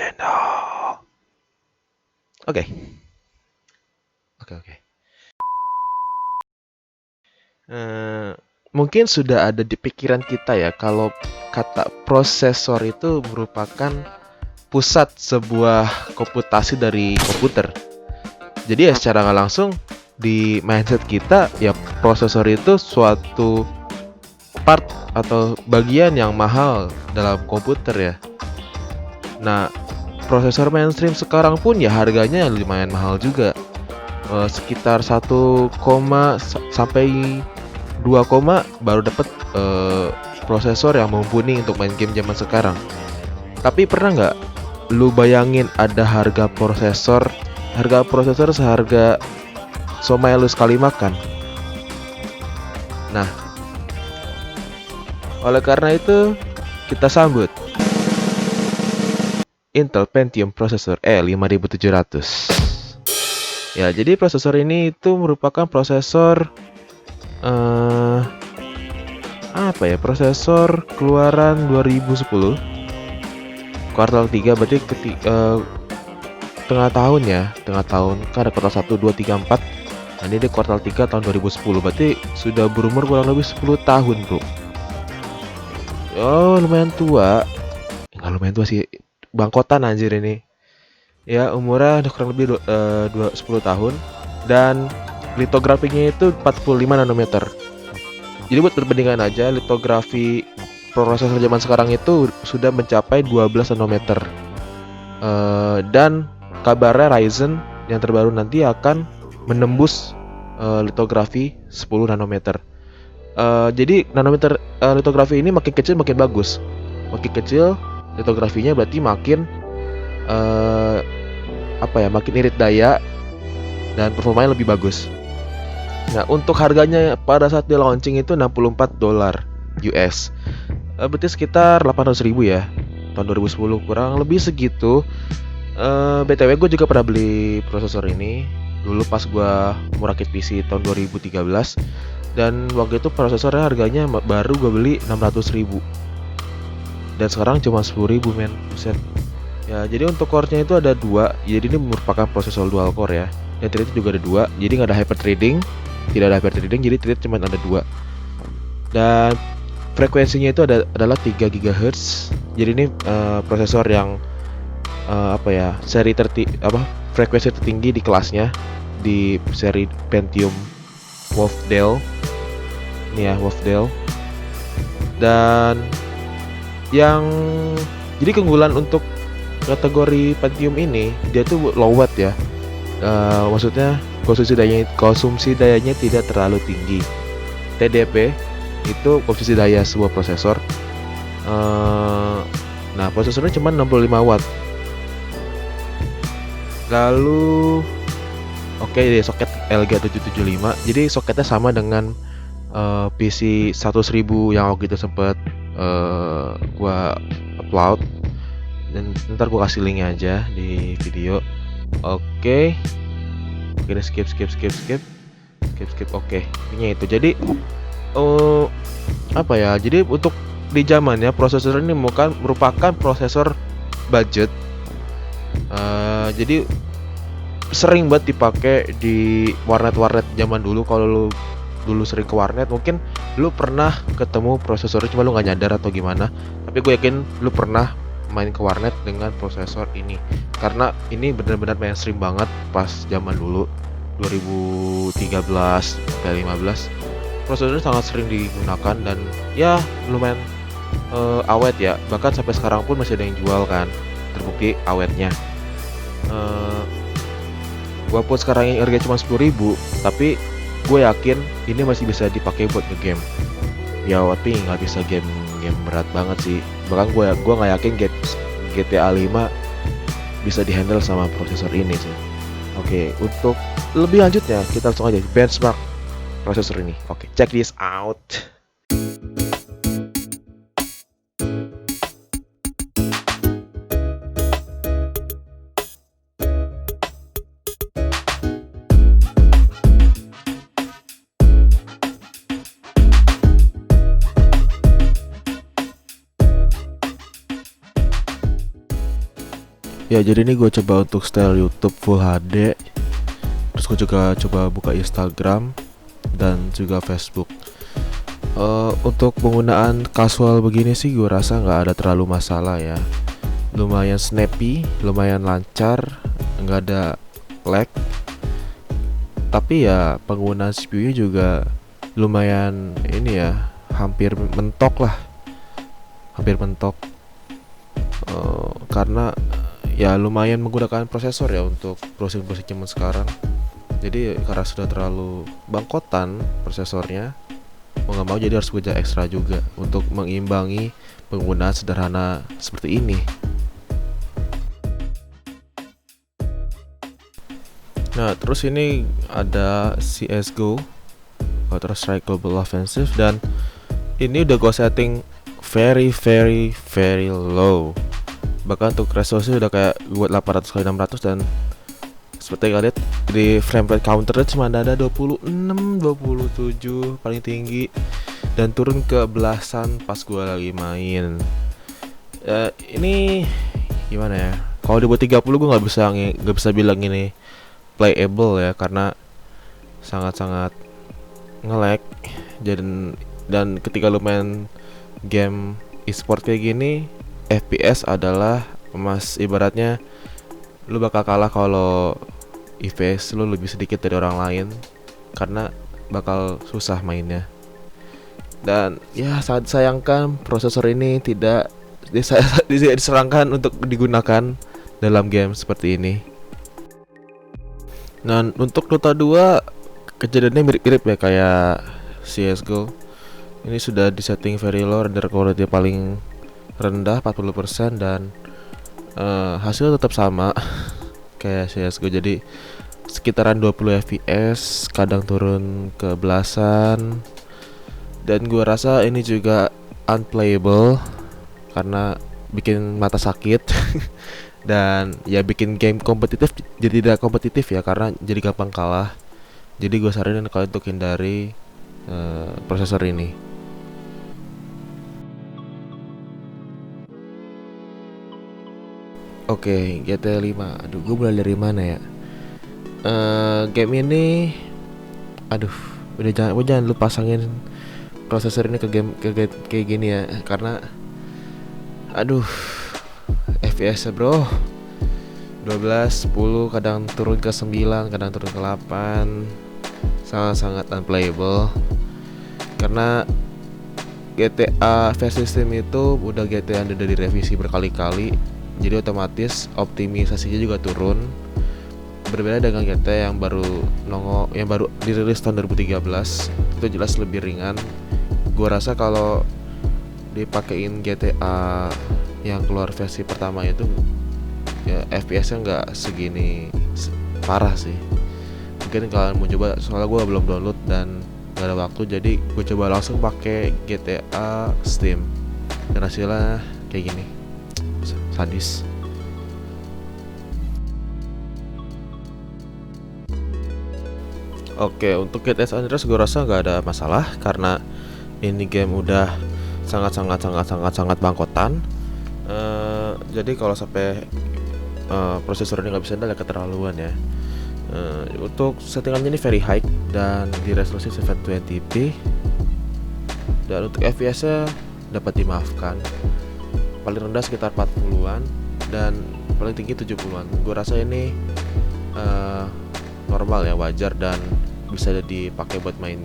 Channel. Oke. Mungkin sudah ada di pikiran kita ya kalau kata prosesor itu merupakan pusat sebuah komputasi dari komputer. Jadi ya secara nggak langsung di mindset kita ya prosesor itu suatu part atau bagian yang mahal dalam komputer ya. Nah, prosesor mainstream sekarang pun ya harganya lumayan mahal juga. Sekitar 1, sampai 2, baru dapat prosesor yang mumpuni untuk main game zaman sekarang. Tapi pernah nggak lu bayangin ada harga prosesor seharga somai lu sekali makan? Nah, oleh karena itu kita sambut Intel Pentium Processor E5700. Ya, jadi prosesor ini itu merupakan prosesor prosesor keluaran 2010 kuartal 3, berarti tengah tahun kan ada kuartal 1, 2, 3, 4. Nah, ini di kuartal 3 tahun 2010, berarti sudah berumur kurang lebih 10 tahun, bro. Oh, lumayan tua. Enggak lumayan tua sih, bangkotan anjir ini. Ya, umurnya kurang lebih 10 tahun. Dan litografinya itu 45 nanometer. Jadi buat perbandingan aja, litografi prosesor zaman sekarang itu sudah mencapai 12 nanometer. Dan kabarnya Ryzen yang terbaru nanti akan menembus litografi 10 nanometer. Jadi nanometer litografi ini makin kecil makin bagus. Makin kecil litografinya berarti makin makin irit daya dan performanya lebih bagus. Nah, untuk harganya pada saat di launching itu $64 US. Berarti sekitar 800.000 ya. Tahun 2010 kurang lebih segitu. BTW gue juga pernah beli prosesor ini dulu pas gue merakit PC tahun 2013. Dan waktu itu prosesornya harganya baru gue beli 600.000. Dan sekarang cuma 10.000 men. Buset. Ya, jadi untuk core-nya itu ada 2. Jadi ini merupakan prosesor dual core ya. Dan thread juga ada 2. Jadi nggak ada hyperthreading. Tidak ada hyperthreading, jadi thread cuma ada 2. Dan frekuensinya itu adalah 3 GHz. Jadi ini prosesor yang frekuensi tertinggi di kelasnya di seri Pentium Wolfdale. Ini ya, Wolfdale. Dan yang jadi keunggulan untuk kategori Pentium ini, dia tuh low watt ya. Maksudnya konsumsi dayanya tidak terlalu tinggi. TDP itu konsumsi daya sebuah prosesor. Nah, prosesornya cuma 65 watt. Lalu soket LG775. Jadi soketnya sama dengan PC 100.000 yang waktu itu sempat gua upload. Dan ntar gue kasih linknya aja di video. Oke, skip. Oke, ini itu. Jadi jadi untuk di zamannya prosesor ini merupakan prosesor budget. Jadi sering banget dipakai di warnet zaman dulu. Kalau lu dulu sering ke warnet, mungkin lu pernah ketemu prosesornya cuma lu nggak nyadar atau gimana. Tapi gue yakin lu pernah main ke warnet dengan prosesor ini, karena ini benar-benar mainstream banget pas zaman dulu 2013 sampai 15. Prosesornya sangat sering digunakan dan ya lumayan awet ya, bahkan sampai sekarang pun masih ada yang jual kan, terbukti awetnya. Walaupun sekarang ini harganya cuma 10.000, tapi gue yakin ini masih bisa dipakai buat ngegame. Ya, tapi nggak bisa game berat banget sih. Bahkan gue nggak yakin GTA 5 bisa dihandle sama prosesor ini sih. Oke, untuk lebih lanjutnya kita langsung aja benchmark prosesor ini. Oke, check this out. Ya jadi ini gue coba untuk style YouTube Full HD. Terus gue juga coba buka Instagram dan juga Facebook. Untuk penggunaan casual begini sih gue rasa nggak ada terlalu masalah ya. Lumayan snappy, lumayan lancar, nggak ada lag. Tapi ya penggunaan CPU-nya juga lumayan ini ya, hampir mentok lah, hampir mentok. Karena ya lumayan menggunakan prosesor ya untuk browsing-browsing zaman sekarang. Jadi karena sudah terlalu bangkotan prosesornya, mau nggak mau jadi harus kerja ekstra juga untuk mengimbangi penggunaan sederhana seperti ini. Nah terus ini ada CSGO, Counter Strike Global Offensive, dan ini udah gue setting very low. Bahkan untuk resolusi udah kayak buat 800 x 600, dan seperti kalian lihat di frame rate counternya cuma ada 26, 27 paling tinggi, dan turun ke belasan pas gue lagi main. Ini gimana ya? Kalau dibuat 30 gue nggak bisa bilang ini playable ya, karena sangat nge-lag. Dan ketika lu main game e-sport kayak gini, FPS adalah ibaratnya lu bakal kalah kalau FPS lu lebih sedikit dari orang lain, karena bakal susah mainnya. Dan ya sangat sayangkan prosesor ini tidak diserangkan untuk digunakan dalam game seperti ini. Nah untuk Dota 2 kejadiannya mirip-mirip ya kayak CSGO. Ini sudah disetting very low, render quality paling rendah 40%, dan hasil tetap sama kayak CSGO, jadi sekitaran 20 fps, kadang turun ke belasan. Dan gua rasa ini juga unplayable karena bikin mata sakit dan ya bikin game kompetitif jadi tidak kompetitif ya, karena jadi gampang kalah. Jadi gue saranin kalian untuk hindari prosesor ini. Oke, GTA 5. Aduh, gue mulai dari mana ya? Game ini, aduh, jangan lu pasangin prosesor ini ke game kayak gini ya, karena aduh, FPS ya bro, 12, 10, kadang turun ke 9, kadang turun ke 8. Sangat unplayable. Karena GTA versi Steam itu udah GTA yang udah direvisi berkali-kali, jadi otomatis optimisasinya juga turun. Berbeda dengan GTA yang baru dirilis tahun 2013, itu jelas lebih ringan. Gua rasa kalau dipakein GTA yang keluar versi pertama itu ya FPS-nya nggak segini parah sih. Mungkin kalian mau coba, soalnya gue belum download dan gak ada waktu, jadi gue coba langsung pakai GTA Steam, dan hasilnya kayak gini, sadis. Oke, untuk GTA San Andreas gue rasa nggak ada masalah karena ini game udah sangat bangkotan. Jadi kalau sampai prosesor ini nggak bisa handle ya keterlaluan ya. Untuk settingannya ini very high dan di resolusi 720p, dan untuk FPS-nya dapat dimaafkan. Paling rendah sekitar 40-an dan paling tinggi 70-an. Gue rasa ini normal ya, wajar dan bisa dipakai buat main.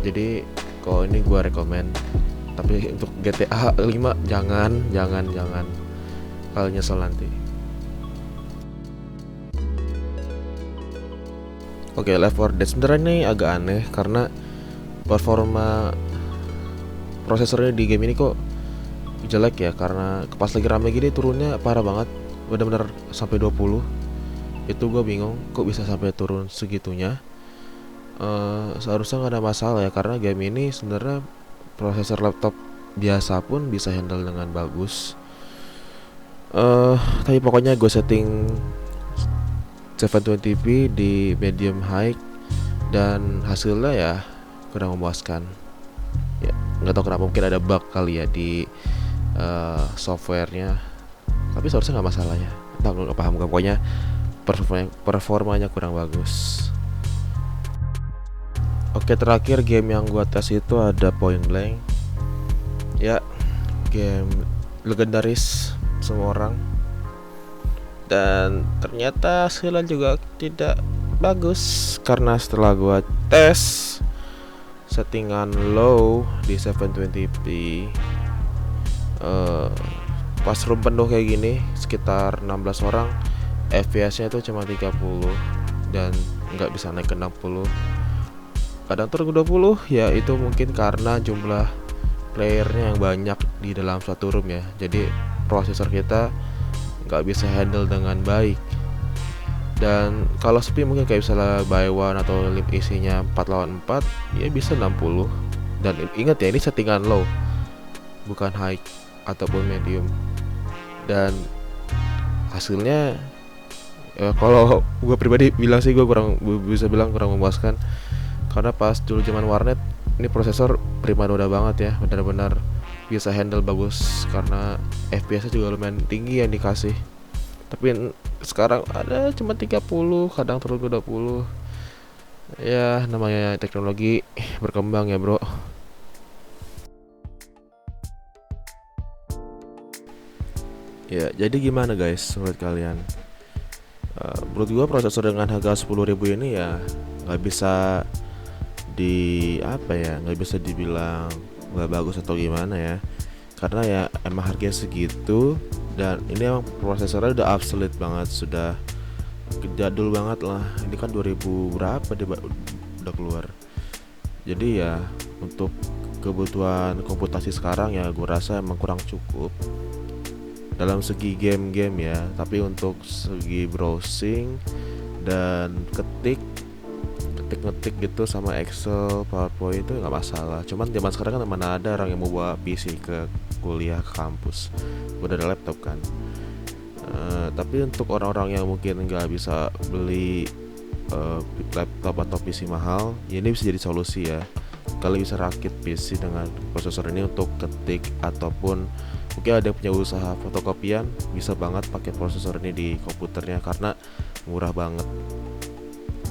Jadi kalau ini gue rekomen. Tapi untuk GTA 5 jangan kalian nyesel nanti. Oke, Left 4 Dead sebenarnya ini agak aneh karena performa prosesornya di game ini kok jelek ya, karena pas lagi rame gini turunnya parah banget, benar-benar sampai 20. Itu gue bingung kok bisa sampai turun segitunya. Seharusnya nggak ada masalah ya, karena game ini sebenarnya prosesor laptop biasa pun bisa handle dengan bagus. Tapi pokoknya gue setting 720p di medium high dan hasilnya ya kurang memuaskan. Ya nggak tahu kenapa, mungkin ada bug kali ya di softwarenya. Tapi seharusnya nggak masalah ya. Nggak paham, nggak, pokoknya performanya kurang bagus. Oke, terakhir game yang gua tes itu ada Point Blank. Ya, game legendaris semua orang. Dan ternyata hasilnya juga tidak bagus karena setelah gua tes settingan low di 720p, pas room penuh kayak gini sekitar 16 orang, FPS nya itu cuma 30 dan nggak bisa naik ke 60, kadang turun ke 20. Ya itu mungkin karena jumlah playernya yang banyak di dalam satu room ya, jadi prosesor kita nggak bisa handle dengan baik. Dan kalau sepi mungkin kayak misalnya buy one atau lim isinya 4 lawan 4 ya bisa 60. Dan ingat ya, ini settingan low bukan high ataupun medium. Dan hasilnya ya, kalau gue pribadi bilang sih, gue bisa bilang kurang memuaskan. Karena pas dulu zaman warnet ini prosesor primadona banget ya, benar-benar bisa handle bagus karena FPS nya juga lumayan tinggi yang dikasih. Tapi sekarang ada cuma 30, kadang turun ke 20. Ya namanya teknologi berkembang ya bro. Ya jadi gimana guys menurut kalian? Menurut gua prosesor dengan harga 10.000 ini ya nggak bisa nggak bisa dibilang nggak bagus atau gimana ya, karena ya emang harganya segitu. Dan ini emang prosesornya udah obsolete banget, sudah jadul banget lah. Ini kan 2000 berapa dia udah keluar. Jadi ya untuk kebutuhan komputasi sekarang ya gue rasa emang kurang cukup dalam segi game-game ya. Tapi untuk segi browsing dan ngetik gitu sama Excel, PowerPoint itu nggak masalah. Cuman zaman sekarang kan mana ada orang yang mau bawa PC ke kuliah, ke kampus, udah ada laptop kan. Tapi untuk orang-orang yang mungkin nggak bisa beli laptop atau PC mahal, ya ini bisa jadi solusi ya. Kalian bisa rakit PC dengan prosesor ini untuk ketik, ataupun mungkin ada yang punya usaha fotokopian, bisa banget pakai prosesor ini di komputernya karena murah banget.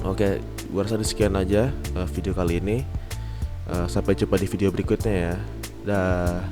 Oke, gua rasa sekian aja video kali ini. Sampai jumpa di video berikutnya ya. Dah.